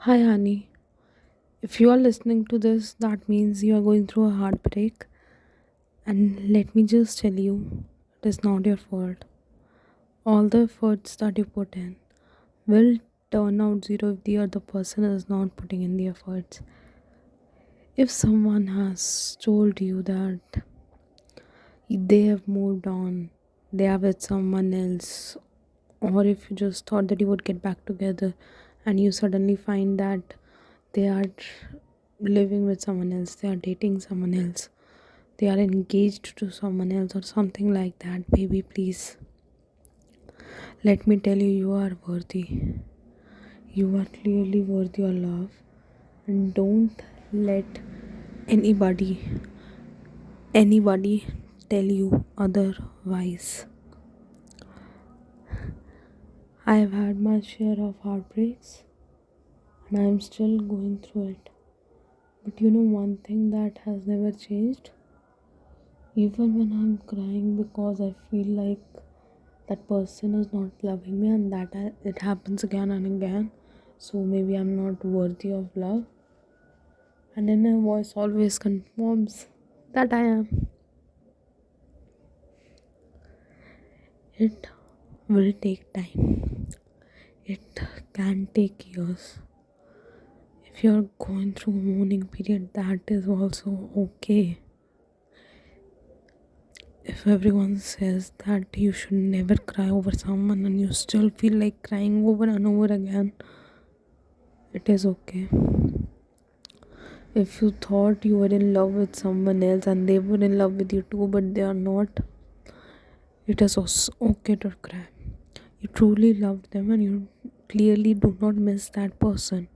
Hi, honey. If you are listening to this, that means you are going through a heartbreak. And let me just tell you, it is not your fault. All the efforts that you put in will turn out zero if the other person is not putting in the efforts. If someone has told you that they have moved on, they are with someone else, or if you just thought that you would get back together and you suddenly find that they are living with someone else, they are dating someone else, they are engaged to someone else, or something like that, baby, please let me tell you, you are worthy. You are clearly worthy of love, and don't let anybody tell you otherwise. I have had my share of heartbreaks and I am still going through it. But you know one thing that has never changed? Even when I'm crying because I feel like that person is not loving me, and it happens again and again, so maybe I'm not worthy of love, and then a voice always confirms that I am. It will take time. It can take years. If you're going through a mourning period, that is also okay. If everyone says that you should never cry over someone and you still feel like crying over and over again, it is okay. If you thought you were in love with someone else and they were in love with you too, but they are not, it is also okay to cry. You truly loved them and you clearly do not miss that person.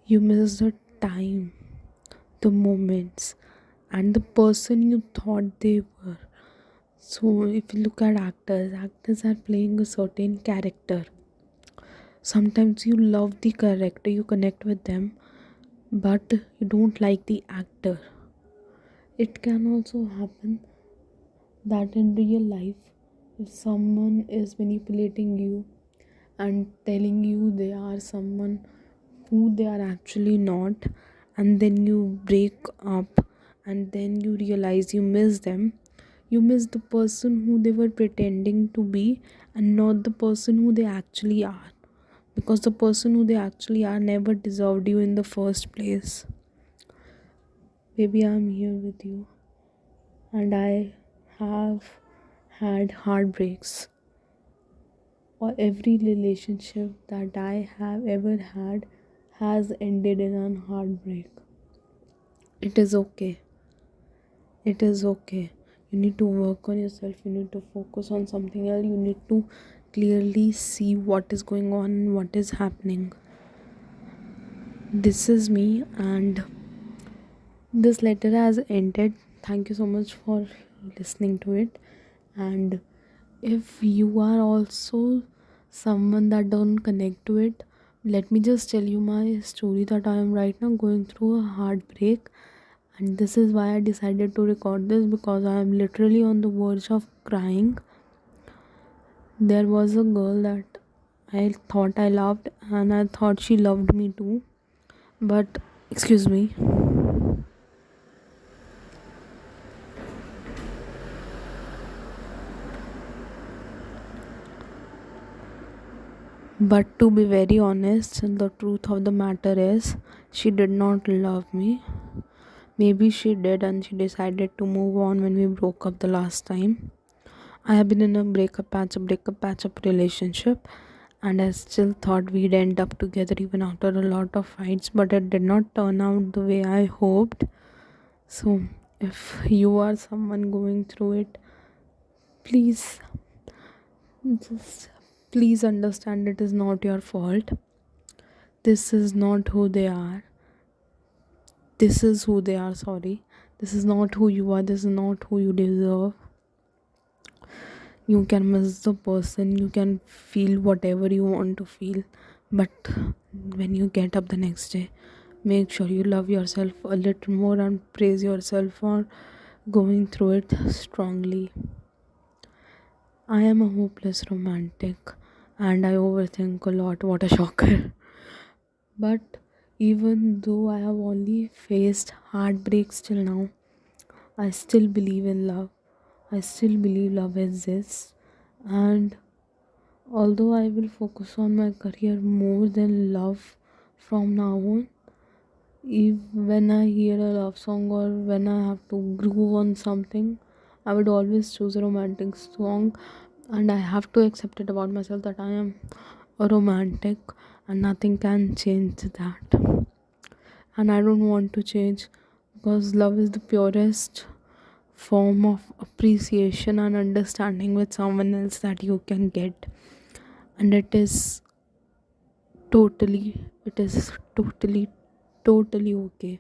You miss the time, the moments, and the person you thought they were. So, if you look at actors are playing a certain character. Sometimes you love the character, you connect with them, but you don't like the actor. It can also happen that in real life, if someone is manipulating you and telling you they are someone who they are actually not, and then you break up and then you realize you miss them, you miss the person who they were pretending to be and not the person who they actually are, because the person who they actually are never deserved you in the first place. Baby, I'm here with you, and I have had heartbreaks, or every relationship that I have ever had has ended in a heartbreak. It is okay. It is okay. You need to work on yourself. You need to focus on something else. You need to clearly see what is going on and what is happening. This is me, and this letter has ended. Thank you so much for listening to it. And if you are also someone that don't connect to it, let me just tell you my story that I am right now going through a heartbreak, and this is why I decided to record this, because I am literally on the verge of crying. There was a girl that I thought I loved, and I thought she loved me too, but excuse me. But to be very honest, the truth of the matter is, she did not love me. Maybe she did, and she decided to move on when we broke up the last time. I have been in a breakup, patch up relationship, and I still thought we'd end up together even after a lot of fights, but it did not turn out the way I hoped. So, if you are someone going through it, please, just please understand it is not your fault. This is not who they are. This is who they are, sorry. This is not who you are. This is not who you deserve. You can miss the person, you can feel whatever you want to feel, but when you get up the next day, make sure you love yourself a little more and praise yourself for going through it strongly. I am a hopeless romantic and I overthink a lot. What a shocker. But even though I have only faced heartbreaks till now, I still believe in love. I still believe love exists. And although I will focus on my career more than love from now on, if when I hear a love song or when I have to groove on something, I would always choose a romantic song, and I have to accept it about myself that I am a romantic and nothing can change that. And I don't want to change, because love is the purest form of appreciation and understanding with someone else that you can get. And it is totally okay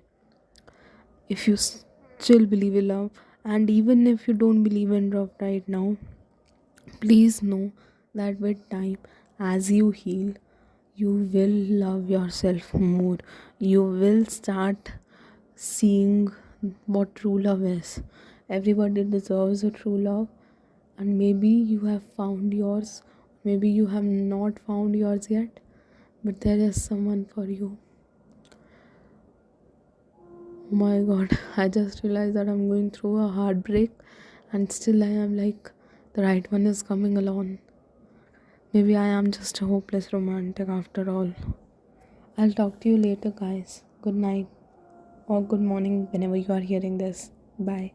if you still believe in love. And even if you don't believe in love right now, please know that with time, as you heal, you will love yourself more. You will start seeing what true love is. Everybody deserves a true love, and maybe you have found yours, maybe you have not found yours yet, but there is someone for you. Oh my god, I just realized that I'm going through a heartbreak, and still I am like, the right one is coming along. Maybe I am just a hopeless romantic after all. I'll talk to you later, guys. Good night or good morning whenever you are hearing this. Bye.